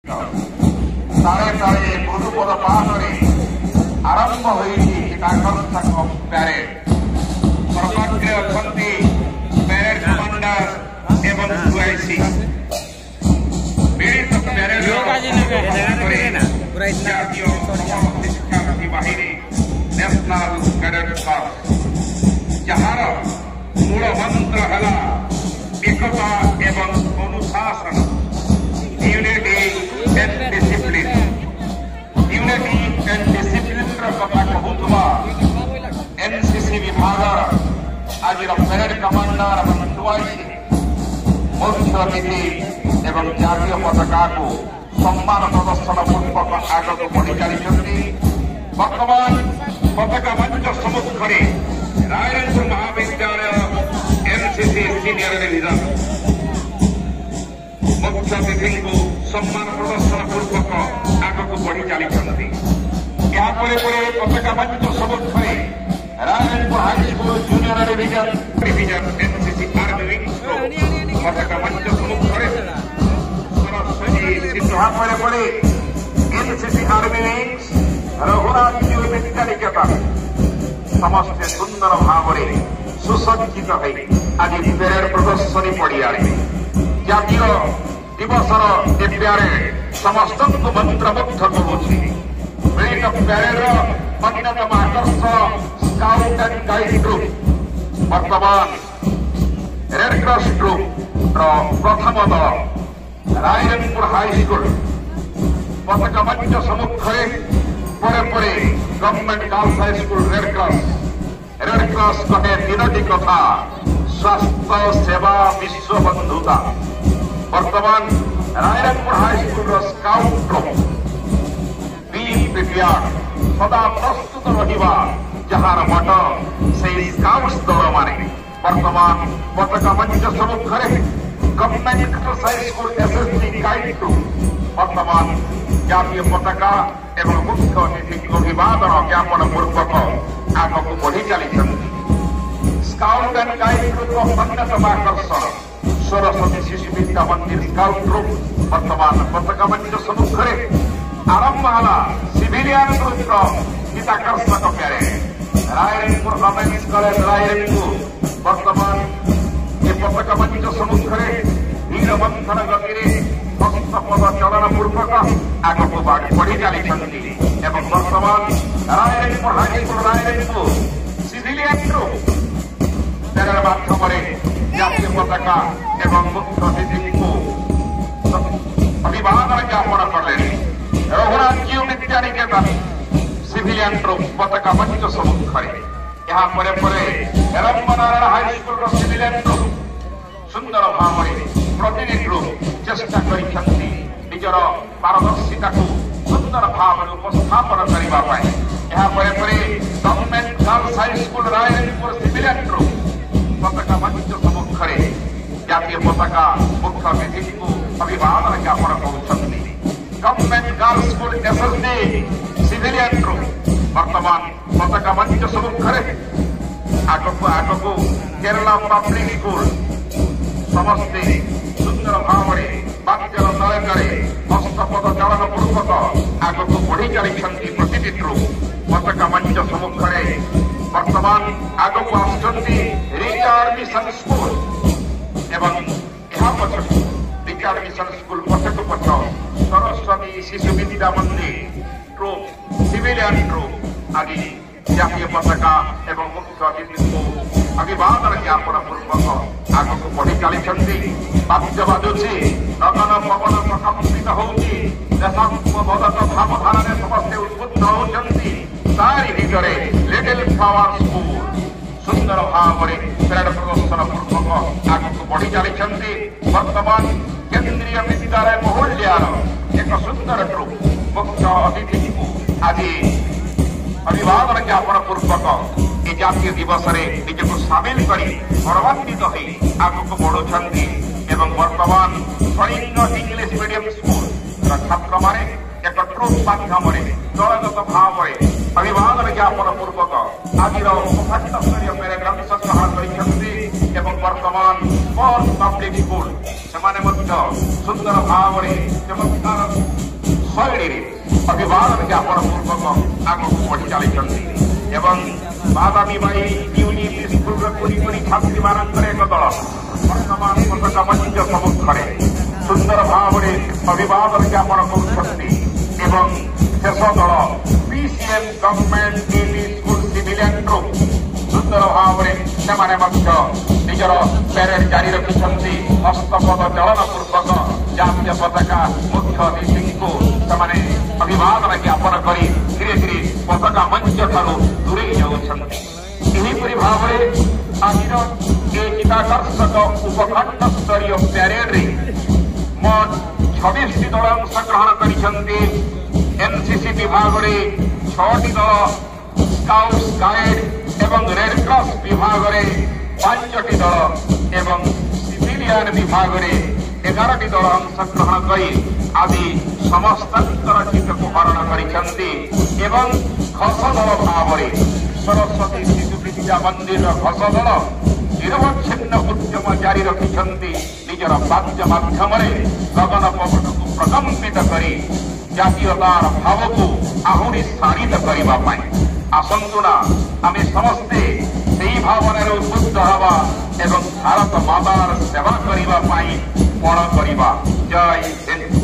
तारे तारे गुरुपद पाहरे आरंभ होती आकर्षक प्यारेड सर्वाग्रे अच्छी प्यारेड कमांडर एवं यूआईसी पीड़ित प्यारेड जातीय शिक्षार्थी बाहिनी नेशनल कैडेट कोर्स जार मूल मंत्र है एकता एवं अनुशासन यूनिटी एंड डिसिप्लिन कथा कहूबा एनसीसी विभाग आज परेड कमांडर मुख्य अतिथि एवं जातीय पताका को सम्मान प्रदर्शन पूर्वक आगक बढ़ी चली बर्तमान पताका मंच सम्मुखें रायरंगपुर महाविद्यालय एनसीसी सीनियर डिविजन मुख्य अतिथि को सम्मान प्रदर्शन पूर्वक आगक बढ़ी चली पताका मंच सम्मुखें Rairangpur high school junior division NCC army wing पताका मंच सम्मुखें Saraswati NCC army wing Raghunath Vidyaniketan समस्ते सुंदर भाव सुसज्जित हो आज परेड प्रदर्शनी पड़िया जातीय दिवसर प्यारेड समस्त मंत्रमुग्ध करुच्ची प्यारेड अन्यतम आकर्षण स्काउट एंड गाइड ग्रुप वर्तमान रेड क्रॉस ग्रुप प्रथम दल रायरंगपुर हाईस्कूल पताका मंच सम्मुखें government girls high school red cross कहे तीनोटी कथा स्वास्थ्य सेवा विश्व बंधुता वर्तमान Rairangpur high school scout group be prepare सदा प्रस्तुत रहा जार मठ से स्काउट्स दल माने वर्तमान पताका मंच सम्मुखें government girls high school SSC guide group वर्तमान जातीय पताका एवं मुख्य अतिथि अभिवादन ज्ञापन पूर्वक आगक बढ़ी चली स्काउट एंड गाइड ग्रुप अन्यतम आकर्षण सरस्वती शिशु विद्या मंदिर स्काउट ग्रुप वर्तमान पताका मंच सम्मुखें आरंभ है सिविलियन ग्रुप हिताकर्षक parade Rairangpur women's college Rairangpur वर्तमान ये पताका मंच सम्मुखें वीरबंधन गति हस्तपद चलन पूर्वक आगक बढ़ी चली वर्तमान Rairangpur high school Rairangpur civilian group parade माध्यम जातीय पताका एवं मुख्य अतिथि को अभिवादन ज्ञापन कले रघुनाथ विद्यानिकेतन सिविलियन ग्रुप पताका मंच सम्मुखें यहाँ रंगनारायण हाईस्कूल सिविलियन ग्रुप सुंदर भाव प्रतिनिधि ग्रुप चेष्टा निजर पारदर्शिता को सुंदर भाव उपस्थापन करने government girls high school Rairangpur civilian group पताका मंच सम्मुखें जातीय पताका मुख्य अतिथि को अभिवादन ज्ञापन करुँच government girls school SSC civilian group वर्तमान पताका मंच सम्मुखें आगक केरला पब्लिक स्कूल समस्ते सुंदर भाव बाद्यर तले हस्तपद चलन पूर्वक आगक बढ़ी चली प्रतिनिधि ग्रुप पताका मंच सम्मुखें वर्तमान आगक रिचार्ड मिशन स्कूल एवं यहाँ पछक रिचार्ड मिशन स्कूल पछक पछ सरस्वती शिशु विद्या मंदिर ग्रुप सिविलियन ग्रुप आदि जातीय पताका एवं मुख्य अतिथि को अभिवादन ज्ञापन पूर्वक आगक बढ़ी चली बाद्य बाजुची गगन पवन प्रकम्पित होती देशात्मबोधक भावधारा समस्ते उद्बुद्ध होती तारी भितरे लिटिल फ्लावर स्कूल सुंदर भाव परेड प्रदर्शन पूर्वक आगक बढ़ी चली वर्तमान केंद्रीय विद्यालय बहुल्यार एक सुंदर ग्रुप मुख्य अतिथि को आज अभिवादन ज्ञापन पूर्वक ये जातीय दिवस निजक सामिल कर गौरवान्वित हो आगक बढ़ुंट एवं वर्तमान कलिंग इंग्लिश मीडियम स्कूल छात्र मैंने एक ट्रुप माध्यम दलगत भाव अभिवादन ज्ञापन पूर्वक आज स्तरीय प्यारेड ग्रहण कर वर्तमान पब्लिक स्कूल से सुंदर भाव चमत्कार ଶୈଳୀରେ ଅଭିବାଦନ ଜ୍ଞାପନ ପୂର୍ବକ ଆଗକୁ ବଢି ଚାଲିଛନ୍ତି ଏବଂ ବାଦାମୀ ବାଇ ୟୁନିଟ୍ ସ୍କୁଲର କୁନି ଛାତ୍ରୀମାନଙ୍କର ଏକ ଦଳ ବର୍ତ୍ତମାନ ପତାକା ମଞ୍ଚ ସମ୍ମୁଖରେ ସୁନ୍ଦର ଭାବରେ ଅଭିବାଦନ ଜ୍ଞାପନ କରୁଛନ୍ତି ଏବଂ ଶେଷ ଦଳ PCM government school civilian group ସୁନ୍ଦର ଭାବରେ ସେମାନେ ମଧ୍ୟ ନିଜର ପ୍ୟାରେଡ୍ ଜାରି ରଖିଛନ୍ତି ହସ୍ତପଦ ଚଳନ ପୂର୍ବକ ଜାତୀୟ ପତାକା ମୁଖ୍ୟ ଅତିଥିଙ୍କୁ ସେମାନେ ଅଭିବାଦନ ଜ୍ଞାପନ କରି ଧୀରେ ଧୀରେ ପତାକା ମଞ୍ଚ ଠାରୁ ଦୂରେଇ ଯାଉଛନ୍ତି। ଏହିପରି ଭାବରେ ଆଜିର ଏ ଚିତ୍ତାକର୍ଷକ ଉପଖଣ୍ଡ ସ୍ତରୀୟ ପ୍ୟାରେଡ୍ରେ ମୋଟ 26ଟି ଦଳ ଅଂଶଗ୍ରହଣ କରିଛନ୍ତି। NCC ବିଭାଗରେ 6ଟି ଦଳ, ସ୍କାଉଟ୍ସ ଗାଇଡ୍ ଏବଂ ରେଡ୍ କ୍ରସ୍ ବିଭାଗରେ 5ଟି ଦଳ ଏବଂ ସିଭିଲିଆନ୍ ବିଭାଗରେ 11ଟି ଦଳ ଅଂଶଗ୍ରହଣ କରି ଆଜି ସମସ୍ତଙ୍କର ଚିତ୍ତକୁ ହରଣ କରିଛନ୍ତି ଏବଂ ଘୋଷ ଦଳ ଭାବରେ ସରସ୍ୱତୀ ଶିଶୁ ବିଦ୍ୟା ମନ୍ଦିରର ଘୋଷ ଦଳ ନିରବଚ୍ଛିନ୍ନ ଉଦ୍ୟମ ଜାରି ରଖିଛନ୍ତି ନିଜର ବାଦ୍ୟ ମାଧ୍ୟମରେ ଗଗନ ପବନକୁ ପ୍ରକମ୍ପିତ କରି ଜାତୀୟତାର ଭାବକୁ ଆହୁରି ଶାଣିତ କରିବା ପାଇଁ। ଆସନ୍ତୁ ନା ଆମେ ସମସ୍ତେ ସେହି ଭାବନାରେ ଉଦ୍ବୁଦ୍ଧ ହେବା ଏବଂ ଭାରତ ମାତାର ସେବା କରିବା ପାଇଁ ପଣ କରିବା। ଜୟ ହିନ୍ଦ।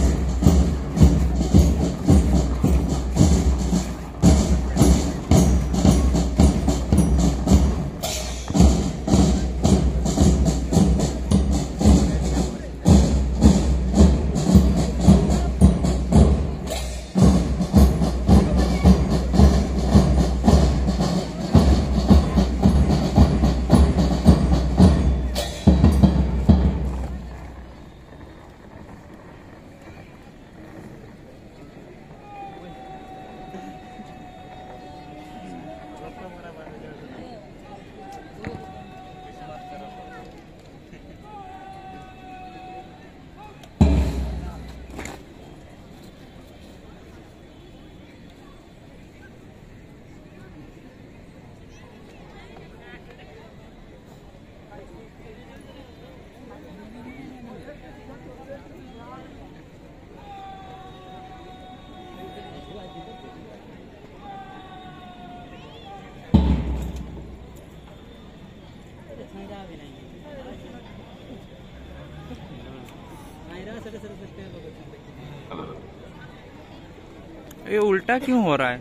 ये उल्टा क्यों हो रहा है?